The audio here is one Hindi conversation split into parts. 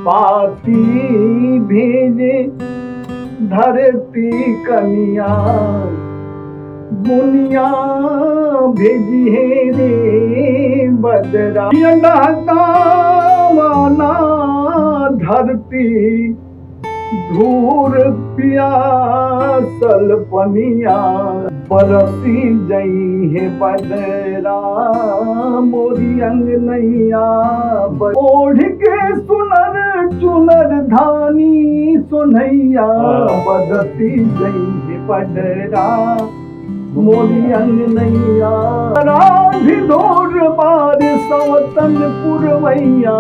पाती भेजे धरती कनिया, दुनिया भेजी है रे बदरा, वाला धरती धूर प्यासल पनिया, बरसी जई है बदरा मोरी अंगनैया, ओढ़ के सुनर चुनर धानी सुनैया, बरसी जई है बदरा मोरी अंगनैया, ढोर बार सवतन पुरवैया,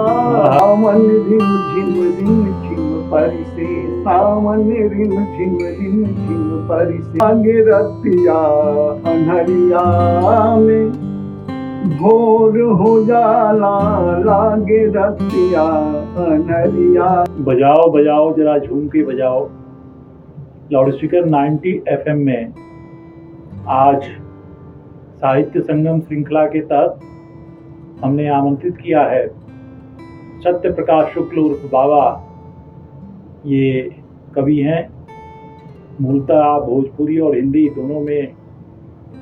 सावन रिम झिम परिसे, सावन रिम झिम परिसे, आगे रतिया अनहरिया में भोर हो जाला, लागे रतिया अनहरिया। बजाओ बजाओ जरा झूम के बजाओ। लाउडस्पीकर 90 FM में आज साहित्य संगम श्रृंखला के तहत हमने आमंत्रित किया है सत्य प्रकाश शुक्ल उर्फ बाबा। ये कवि हैं, मूलतः भोजपुरी और हिंदी दोनों में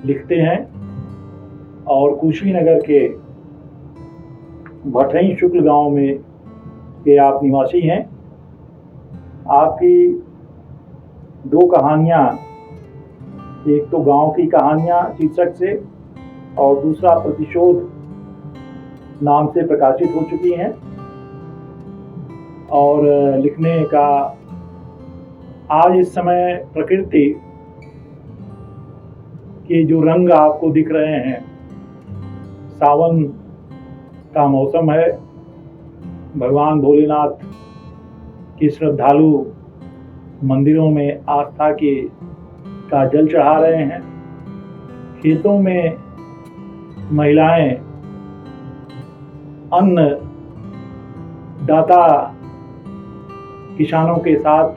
लिखते हैं और कुशीनगर के भटई शुक्ल गांव में के आप निवासी हैं। आपकी दो कहानियाँ, एक तो गांव की कहानियाँ शीर्षक से और दूसरा प्रतिशोध नाम से प्रकाशित हो चुकी हैं और लिखने का आज इस समय प्रकृति के जो रंग आपको दिख रहे हैं, सावन का मौसम है, भगवान भोलेनाथ की श्रद्धालु मंदिरों में आस्था का जल चढ़ा रहे हैं। खेतों में महिलाएं अन्न दाता किसानों के साथ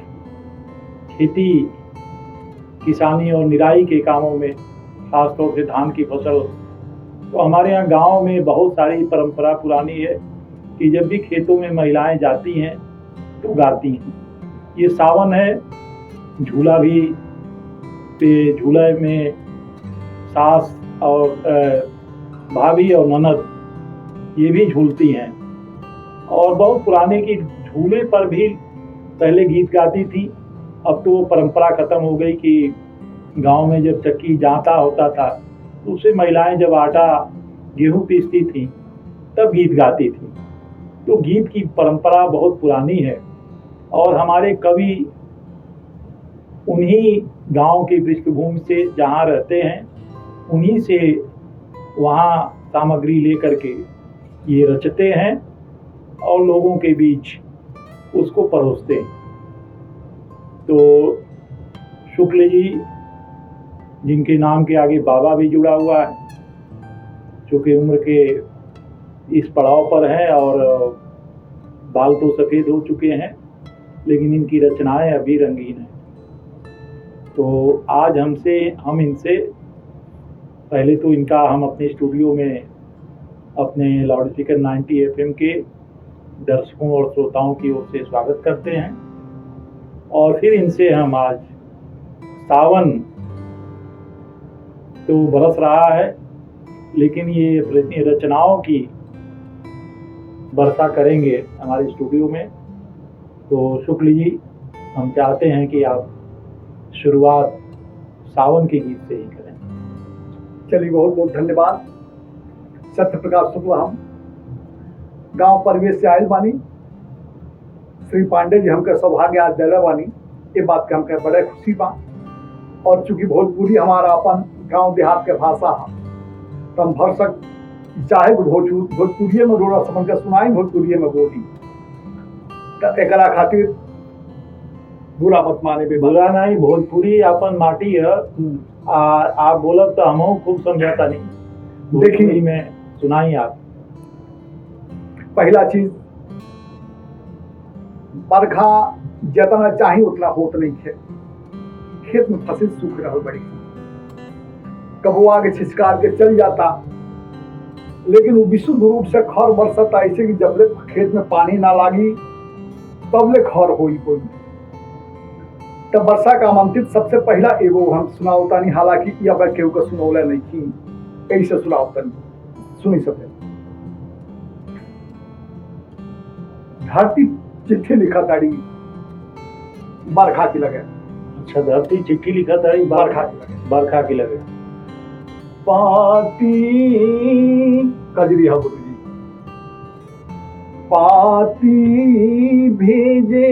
खेती किसानी और निराई के कामों में, खासतौर से धान की फसल, तो हमारे यहाँ गांव में बहुत सारी परंपरा पुरानी है कि जब भी खेतों में महिलाएं जाती हैं तो गाती हैं। ये सावन है, झूला भी पे झूले में सास और भाभी और ननद ये भी झूलती हैं और बहुत पुराने की झूले पर भी पहले गीत गाती थी। अब तो वो परंपरा खत्म हो गई कि गांव में जब चक्की जाता होता था तो उससे महिलाएं जब आटा गेहूं पीसती थी तब गीत गाती थी। तो गीत की परंपरा बहुत पुरानी है और हमारे कवि उन्हीं गांव की पृष्ठभूमि से जहाँ रहते हैं उन्हीं से वहाँ सामग्री लेकर के ये रचते हैं और लोगों के बीच उसको परोसते हैं। तो शुक्ल जी, जिनके नाम के आगे बाबा भी जुड़ा हुआ है, चूँकि उम्र के इस पड़ाव पर हैं और बाल तो सफ़ेद हो चुके हैं लेकिन इनकी रचनाएं अभी रंगीन हैं। तो आज हम इनसे पहले तो इनका हम अपने स्टूडियो में अपने लाउडस्पीकर 90 FM के दर्शकों और श्रोताओं की ओर से स्वागत करते हैं और फिर इनसे हम आज सावन तो बरस रहा है लेकिन ये अपनी रचनाओं की वर्षा करेंगे हमारे स्टूडियो में। तो शुक्ल जी, हम चाहते हैं कि आप शुरुआत सावन के गीत से ही करें। चलिए, बहुत बहुत धन्यवाद। सत्य प्रकाश शुक्ल हम गांव परिवेश से आयल बानी। श्री पांडे जी हमके सौभाग्य आज दिला बानी, ये बात के हमके बड़े खुशी बा। और चूंकि भोजपुरी हमारा अपन गांव देहात के भाषा है तो हम भरसक चाहे भोजपुरिये में रोड़ा समझ के सुनाई, भोजपुरिये में बोली। एकरा खातिर बुरा मत माने। बुरा नहीं, भोजपुरी अपन माटी है। आप बोलब तो हम खूब समझाता नहीं। देखिए में सुनाई आप। पहला चीज, बरखा जितना चाहिए उतना होत नहीं है। खेत में फसल सूख रहा बड़ी, कबो आगे छिचकार के चल जाता, लेकिन वो विशुद्ध रूप से खर बरसता ऐसे कि जब खेत में पानी ना लागी तबले खर होई कोई। तब वर्षा का आमंत्रित सबसे पहला एगो हम सुनावतानी, हालांकि यह बार केहू के सुनौले नहीं थी, ऐसे सुनावतानी, सुनी सके। धरती चिट्ठी लिखा ताड़ी बरखा की लगे। अच्छा, धरती चिट्ठी लिखा था बरखा की लगे। बरखा की लगे। पाती कजरी है गुरु जी। पाती भेजे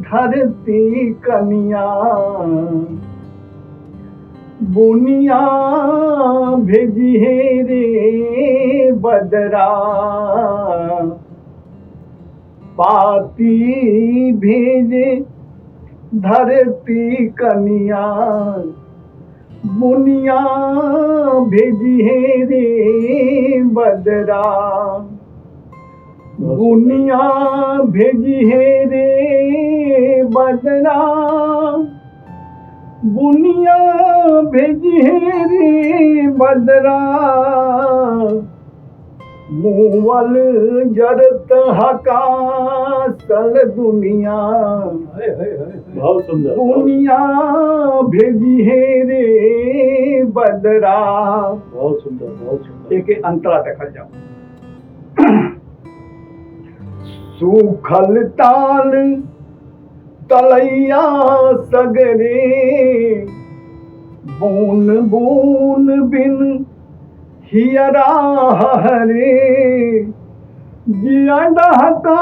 धरती कनिया, बुनिया भेजी है रे बदरा। पाती भेजे धरती कनिया, बुनिया भेजी है रे बदरा। बुनिया भेजी है रे बदरा, बुनिया भेजी है रे बदरा। मुवल जरत हकासल दुनिया, बहुत सुंदर। दुनिया भेजी है रे बदरा। बहुत सुंदर, बहुत सुंदर। एक अंतरा देखा जाओ। सूखल ताल तलैया सगरे, बून बून बिन हियरा हरे। जिया डहकावना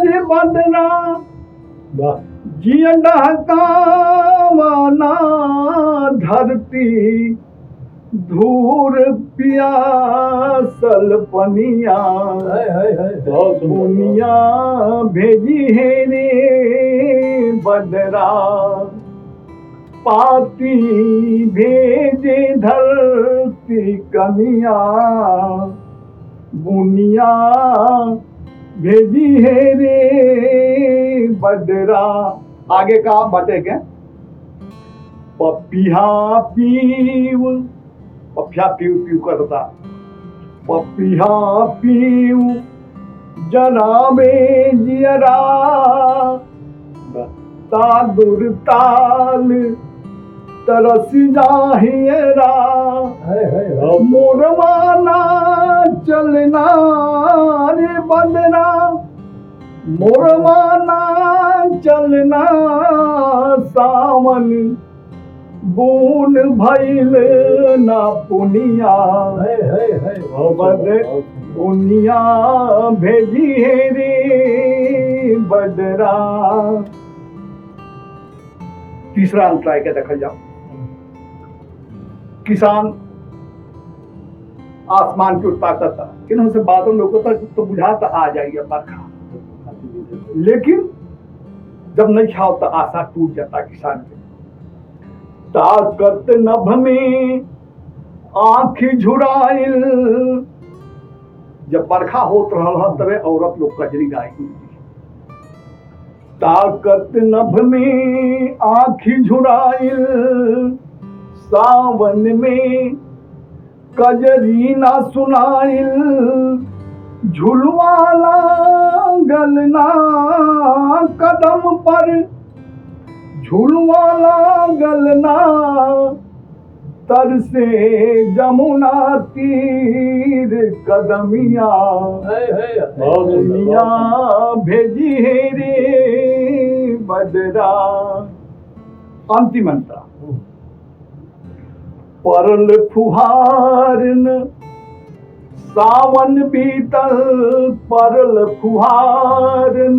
रे बदरा, वाह। जिया डहकावना धरती, धूर पियासल पनिया। बहुत सुंदर। दुनिया भेजी है रे बदरा। पाती भेजे धरती कनिया, बुनिया भेजी है रे बदरा। आगे का बटे के पपिया पीव, पपिया पीव पीव करता। पपिया पीव जनाबे जियरा, तादुर ताल तरस जाहिरा। मोरवाना चलना रे बदरा, मोरवाना चलना सावन। बून भइल ना पुनिया, पुनिया भेजी है रे बदरा। तीसरा अंतराय के देखा जाओ। किसान आसमान की ताकत किन्हों से बादल लोगों तक तो बुझाता आ जाइए बरखा, लेकिन जब नहीं खाओ तो आशा टूट जाता किसान के। ताकत नभ में आंखी झुराइल, जब बरखा होत रहा तबे औरत लोग कजरी गाई। ताकत नभ में आंखी झुराइल, सावन में कजरी ना सुनाइल। झुलवाला गलना कदम पर, झुलवाला गलना तर से जमुना तीर कदमिया। दुनिया भेजी है रे बदरा। अंतिम अंतरा। परल फुहारन सावन बीतल, परल फुहारन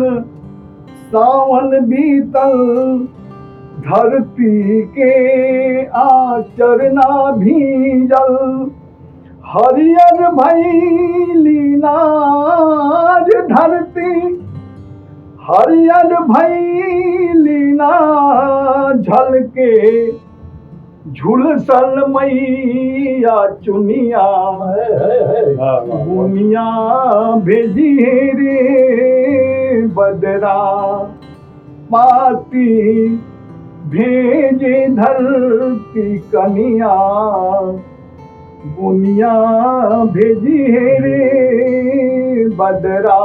सावन बीतल। धरती के आचरना भीजल, हरियर भैली नार धरती। हरियर भैली ना झलके, झुलसल मैया चुनिया। दुनिया भेजी रे बदरा। पाती भेजे धरती कनिया, बुनिया भेजी है रे बदरा।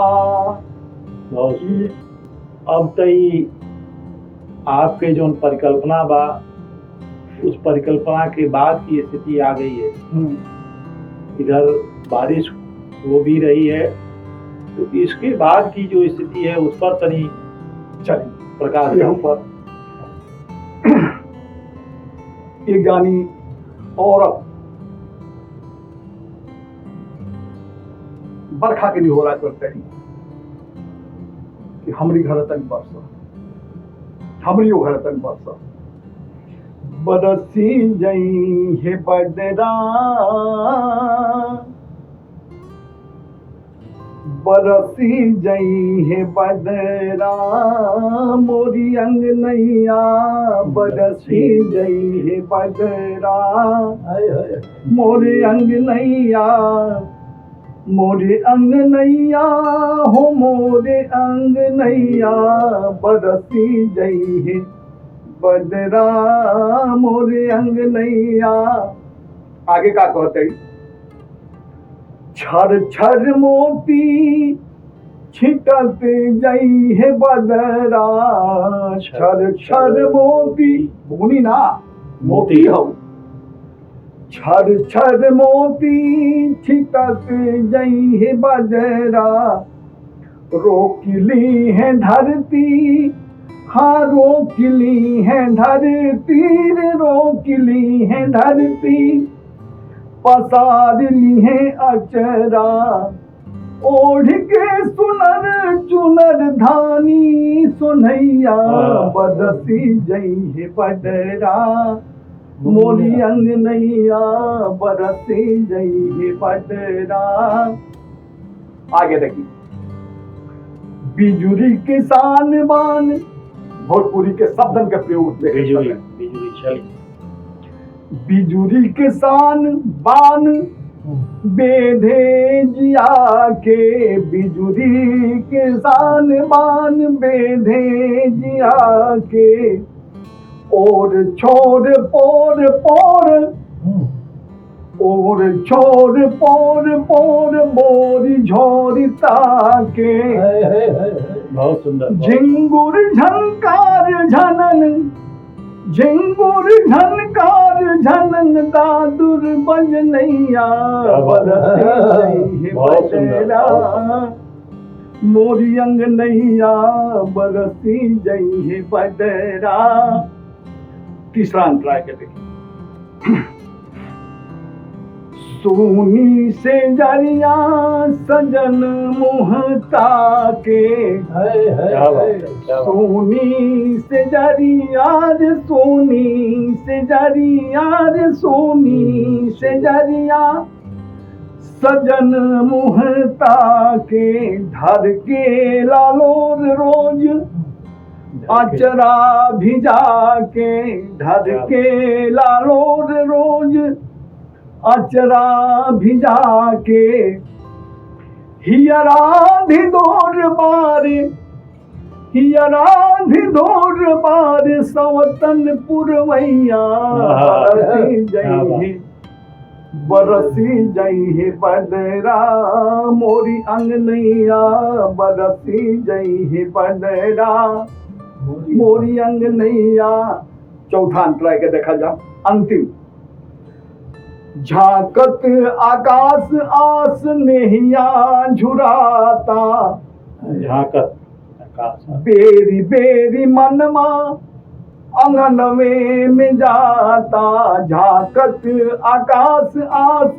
बहुत सुंदर। अब तई आपके जो परिकल्पना बा, उस परिकल्पना के बाद की स्थिति आ गई है। इधर बारिश हो भी रही है, तो इसके बाद की जो स्थिति है उस पर तनी चलिए प्रकाश यहाँ पर एक जानी औरत बरखा के लिए हो रहा करते हैं कि हमारी घर तन बरसा, हमारी घर तन बरसा। बरसी जई है बदरा, बरसी जई है बदरा, मोरी अंग नैया बरसी जई है बदरा, मोरे अंग नैया, मोरे अंग नैया हो मोरे अंग नैया, बरसी जई है बदरा, मोरे अंग नैया। आगे का कहते, छर छर मोती छिटत जई है बदरा, छर छर मोती, बुनी ना मोती हो, छर छर मोती छिटत जई है बदरा, रोकिली है धरती, हाँ रोकिली है धरती, रोकिली है धरती, पसार ली है अचरा, ओढ़ के सुनर चुनर धानी सुनैया, बरसी जई है बदरा, मोरी अंग नैया बरसी जई है बदरा। आगे देखिए, बिजुरी किसान बान, भोजपुरी के शब्दन के प्रयोग बिजुरी बिजुरी चली, बिजुरी किसान बान बेधे जिया के, बिजुरी किसान बान बेधे जिया के, और छोर पोर पोर, और छोर पोर पोर मोरी झोरी ताके, बहुत सुंदर। झिंगुर झनकार झनन, झिंगुर झनकार झनन, दादुर बजनैया बरसी जई है बदरा, मोरी अंग नैया बरसी जई है बदरा। तीसरा अंतराय के देखिए, सोनी से जरिया सजन मुहता के, सोनी से जरिया रे, सोनी से जरिया रे, सोनी से जरिया सजन मुहता के, धर के लालोर रोज अचरा भिजा के, धर के लालोर रोज अचरा भिजा के, हियरा धिदोर बारे, हियरा धिदोर बारे, सवतन पुरवैया बरसी जई है, बरसी जई है बदरा, मोरी अंग नैया बरसी जई है बदरा, मोरी अंग नैया। चौथा अंतराय के देखा जा, अंतिम, झांकत आकाश आस नेहिया झुराता, झांकत आकाश, बेरी बेरी मनमा अंगनवे में जाता, झांकत आकाश आस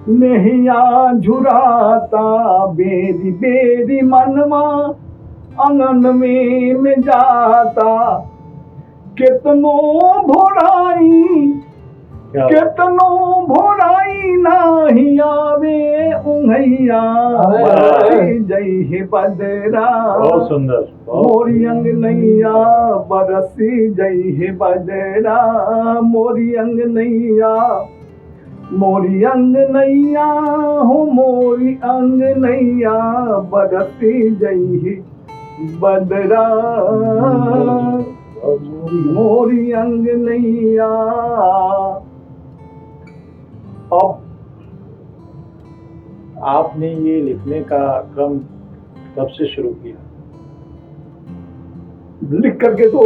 नेहिया झुराता, बेरी बेरी मनमा अंगनवे में जाता, कितनो भोराई, कितनो भोराई नाही आवे उंघैया बरसी जई है बदरा, बहुत सुंदर। मोरी अंग नैया बरसी जई है बदरा, मोरी अंग नैया, मोरी अंग नैया हो मोरी अंग नैया बरसी जई है बदरा, मोरी अंग नैया। अब आपने ये लिखने का क्रम कब से शुरू किया? लिख करके तो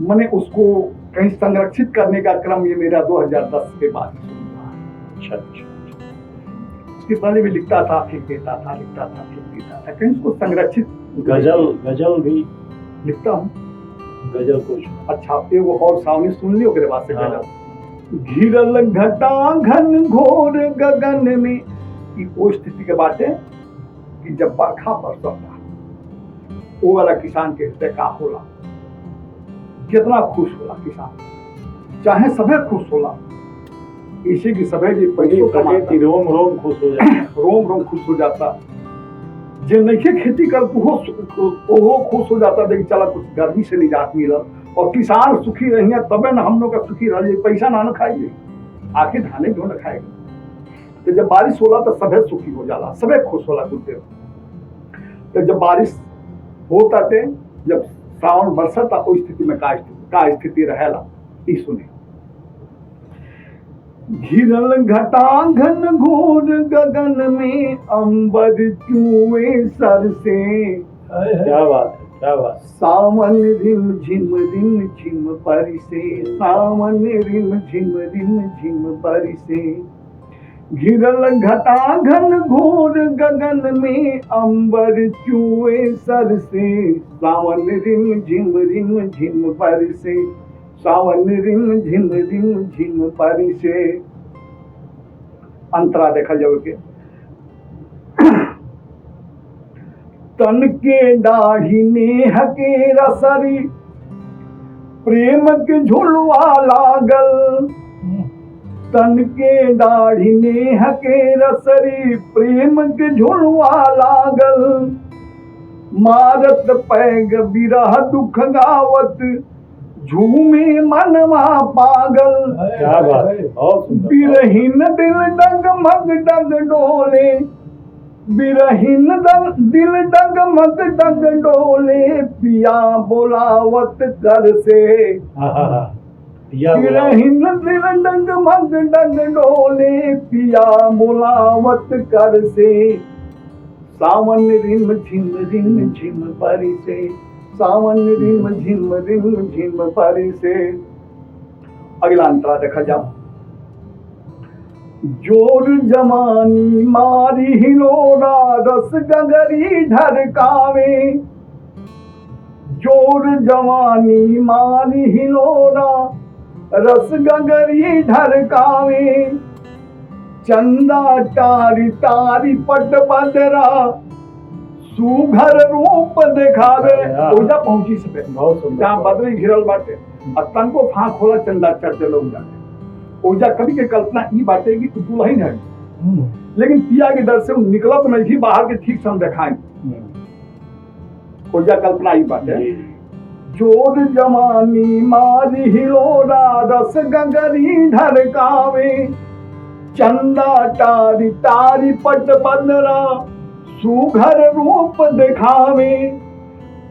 मैंने उसको कहीं संरक्षित करने का क्रम ये मेरा 2010 के बाद ही शुरू हुआ। अच्छा अच्छा। उसके पहले भी लिखता था, फिर देता था, लिखता था, फिर देता था, कहीं उसको संरक्षित। गजल भी लिखता हूँ। गजल कुछ अच्छा, एगो और सावनी सुन लियो के बाद से हाँ। गजल। घिरल घटा घन घोर गगन में, कि वो स्थिति के बात है कि जब बरखा बरसता वो वाला किसान के हृदय का होला, कितना खुश होला किसान, चाहे सभे खुश होला, इसी की सभे जी पैसों कमाता, रोम रोम खुश हो जाता, रोम रोम खुश हो जाता। जे नहीं खेती कर वो खुश हो जाता, देखिए चला कुछ गर्मी से निजात मिलल, और किसान सुखी रही तबे न हम लोग का सुखी रह, पैसा ना खाइए, आखिर धाने क्यों न खाएगा। तो जब बारिश होला तो सभे सुखी हो जाला, सभे खुश होला कुछ देर। तो जब बारिश होता थे, जब सावन बरसता, उस स्थिति में का स्थिति रहेला, ई सुने। घिरल घटा घन घोर गगन में, अंबर चूए सर से। क्या बात है, क्या बात। सावन रिम झिम परिसे, सावन रिम झिम परिसे। घिरल घटा घन घोर गगन में, अंबर चूए सर से। सावन रिम झिम परिसे, सावन रिम झिम परिसे। अंतरा देखा जाओ के तन के दाढ़ी नेह के रसरी, प्रेम के झुलवा लागल। तन के दाढ़ी नेह के रसरी, प्रेम के झुलवा लागल। मारत पैग बिरह दुख गावत, झूमे मनवा पागल। क्या बात है, बहुत सुंदर। बिरहीन दिल डगमग डग डोले, बिरहीन दिल डगमग डग डोले। पिया बोलावत कर से, बिरहीन दिल डगमग डग डोले। पिया बोलावत कर से। सावन रिम झिम परिसे, सावन रिम झिम परिसे। अगला अंतरा देखा जाओ। जोर जवानी मारी हिलोरा, रस गगरी ढरकावे। जोर जवानी मारी हिलोरा, रस गगरी ढरकावे। चंदा टारी तारी पट बदरा, सुघर रूप दिखावे। ओजा पहुंची से बहुत सुंदर। जहाँ बदरी घिरल बाटे, तन को फांक होला, चंदा चढ़ते लोग जाते। ओजा कभी के कल्पना ई बाटे कि तू दुल्हन है, लेकिन पिया के डर से निकला तो नहीं बाहर के, ठीक से हम दिखाएं। ओजा कल्पना ई बाटे। जोर जवानी मारी हिलोरा, रस गगरी ढरकावे। चंदा टारी तारी पट बदरा, सुघर रूप दिखावे।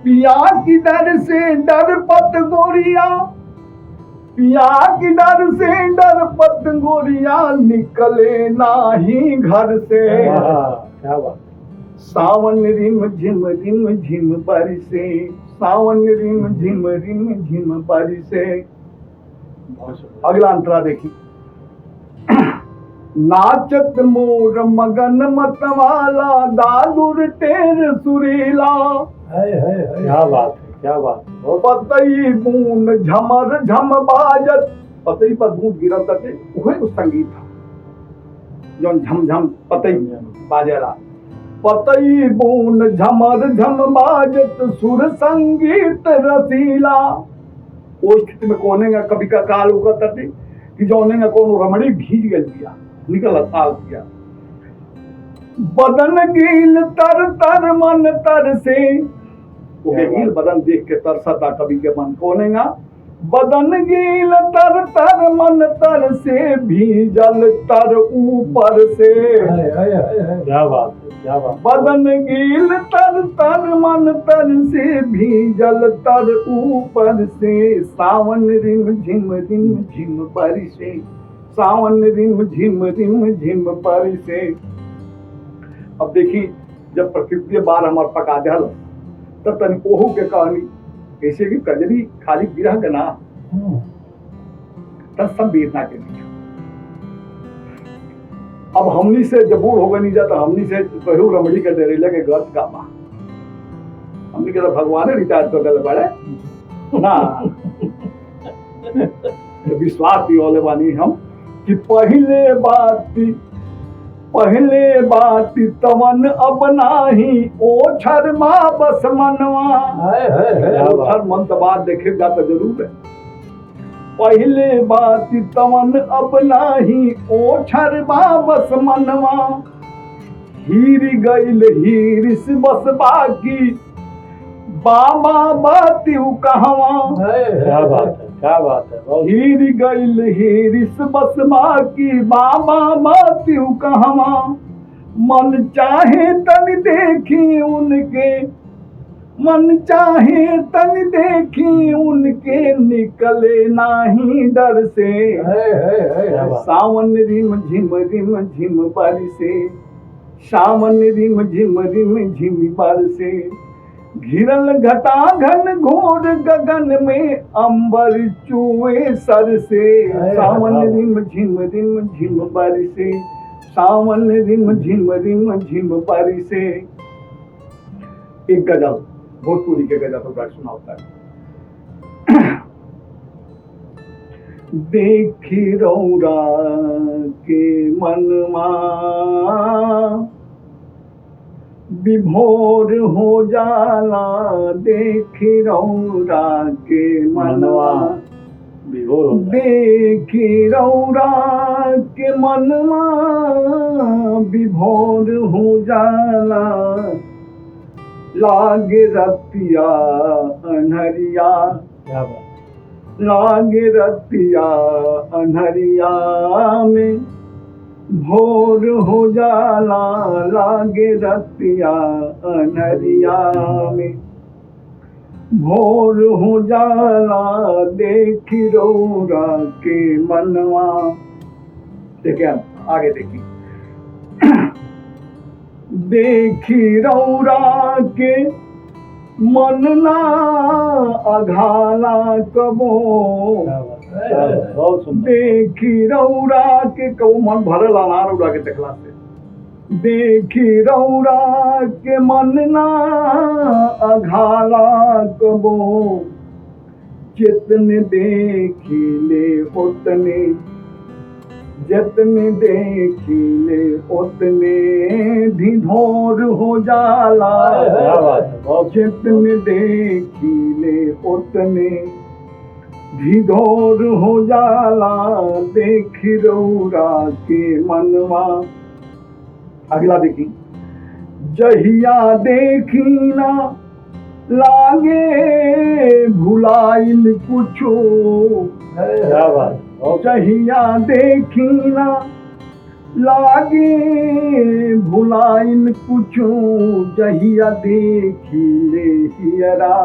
पिया की डर से डर पत गोरिया, पिया की डर से डर पत गोरिया। निकले नाही घर से। क्या बात। सावन रिम झिम परिसे, सावन रिम झिम परिसे। अगला अंतरा देखिए। नाचत मोर मगन मतवाला, दादुर टेर सुरीला। क्या बात है, क्या बात। पतई बूंद झमर झम बाजत, पतई पर बूंद गिरत थे, वही तो संगीत था जो झम झम पतई बाजेला। पतई बूंद झमर झम बाजत, सुर संगीत रसीला। वो स्थिति में कोने कभी का काल उगत थे कि जो कौन रमणी भीज गई दिया, निकल ताल किया। बदन गील तर तर मन तर से, गील बदन देख के तरसता कभी के मन कोनेगा। बदन गील तर तर मन तर से, भीजल तर ऊपर से। क्या बात है, क्या बात। बदन गील तर तर मन तर से, भीजल तर ऊपर से। सावन रिम झिम परिसे, सावन रिम झिम बरसे। अब देखी जब प्रकृति बार हमार पका दिया तब तन ओहू के कहानी ऐसे कि कजरी खाली विरह के ना तब सब वेदना के नहीं। अब हमनी से जब बूढ़ हो गए नहीं जाता हमनी से कहू रमड़ी के डेरे लगे गर्द का बा हमनी के तो भगवान रिटायर कर दिले बड़े ना तो विश्वास भी होले बानी हम कि पहले बात तवन अब नाही ओ छरमा बस मनवा। ओछर मन तो बात देखेगा तो जरूर है। पहले बात तवन अब नाही ओ छरमा बस मनवा। हीर गइल हीरिस बस बाकी बाबा बातिउ कहवा। क्या बात है। हीर गइल हीरिस बस बाकी बाबा बातिउ कहवा। मन चाहे तन देखी उनके मन चाहे तन देखी उनके निकले नाही डर से। सावन रिम झिम बरसे। सावन रिम झिम बरसे। घिरल घटा घन घोर गगन में अंबर चूए सर से। सावन रिम झिम बरसे। सावन रिम झिम बरसे। एक गजल भोजपुरी के गजल तो बड़ा सुना होता है। देखी रौरा के मनवा विभोर हो जाला। देखी रौरा के मनवा देखी रौरा के मनवा विभोर हो जाला। लागे रतिया अनहरिया लागे रतिया अनहरिया में भोर हो जाला। लागे रतिया अनहरिया में भोर हो जाला। देखी रौरा के मनवा। देखिए आगे देखिए। देखी रौरा के मन ना अघाला कबो। देखी रौरा के कबो मन भरल ना रौरा के देखला से। देखी रौरा के मन ना अघाला कबो। जितने देखी ले उतने जितने देखी ले उतने ढिढोर हो जाला। जितने देखी ले उतने ढिढोर हो जाला। देखी रौरा के मनवा। अगला देखी। जहिया देखी ना लागे भुलाइल कुछो। जहिया देखी ना लागे भुलाइल कुछो। जहिया देखी ले हियरा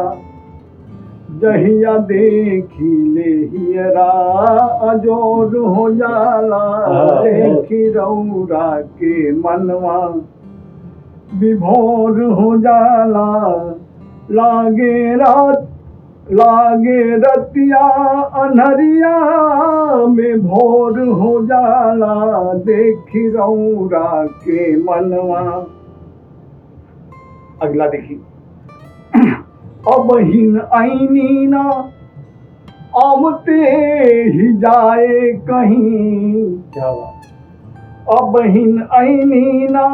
जहिया देखी ले हियरा अजोर हो जाला। देखी रौरा के मनवा विभोर हो जाला। लागे रतिया अनहरिया में भोर हो जाला। देखी रौरा के मनवा। अगला देखी। अब हिन आईनी ना आवते ही जाए कहीं। अब हिन आईनी ना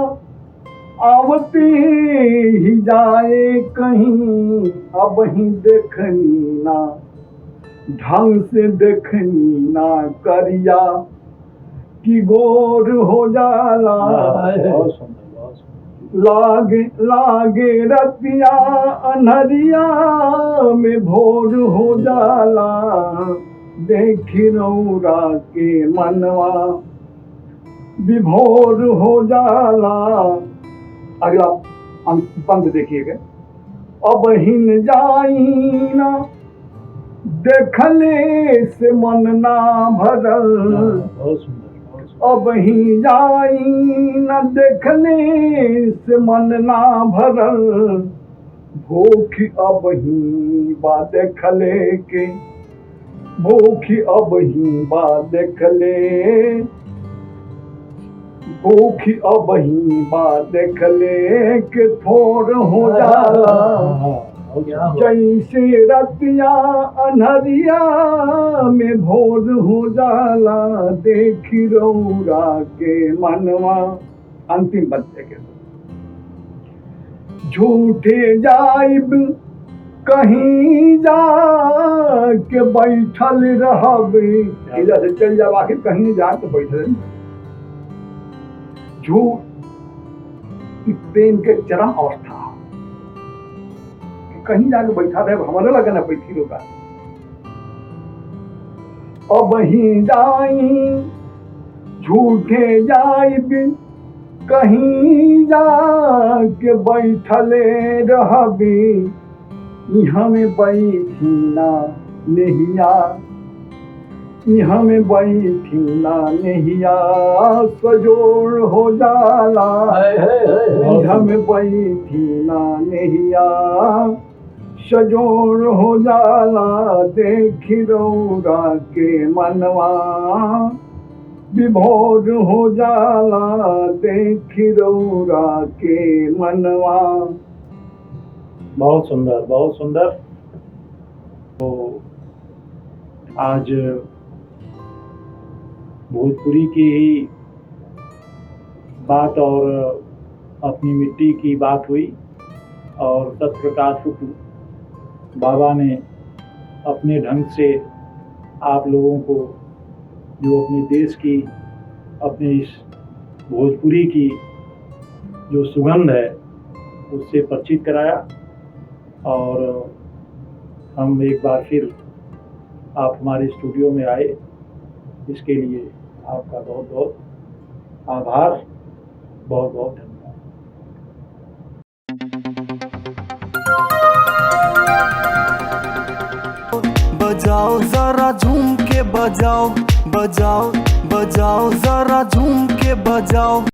आवते ही जाए कहीं। अब ही देखनी ना ढंग से देखनी ना करिया कि गोर हो जाला। लागे रतिया अनहरिया में भोर हो जाला। देखी रौरा के मनवा विभोर हो जाला। अगला पंथ देखिएगा। अब हिन जाई ना देखले से मन ना भरल, बहुत सुंदर, बहुत सुंदर। अब ही जाई न देखले से मन ना भरल, भूख अब ही बा देखले के, भूख अब ही बा देखले, भूख अब ही बा देखले के थोड़ हो जाला, जैसे रतिया अनहरिया में भोर हो जाला, देखी रौरा के मनवा। अंतिम बच्चे के झूठे जाइब कहीं जा के बैठल रहबे, इधर से चल जा आखिर कहीं जा के बैठल। झूठ प्रेम के चरम अवस्था, कहीं जाके बैठा रहे, हमारे लगे ना बैठी लोग। अब ही जाई झूठे जाइब कहीं जाके बैठले रहबे, यहाँ में बैठी ना नहिया, यहाँ में बैठी ना नहिया, सजोड़ हो जाला, यहाँ में बैठी ना नहिया, सजोड़ हो जाला, देखी रौरा के मनवा, विभोर हो जाला, देखी रौरा के मनवा। बहुत सुंदर, बहुत सुंदर। तो आज भोजपुरी की ही बात और अपनी मिट्टी की बात हुई, और सत्यप्रकाश शुक्ल बाबा ने अपने ढंग से आप लोगों को जो अपने देश की, अपने इस भोजपुरी की जो सुगंध है उससे परिचित कराया। और हम एक बार फिर आप हमारे स्टूडियो में आए, इसके लिए आपका बहुत बहुत आभार, बहुत बहुत धन्यवाद। बजाओ जरा झूम के बजाओ, बजाओ बजाओ जरा झूम के बजाओ।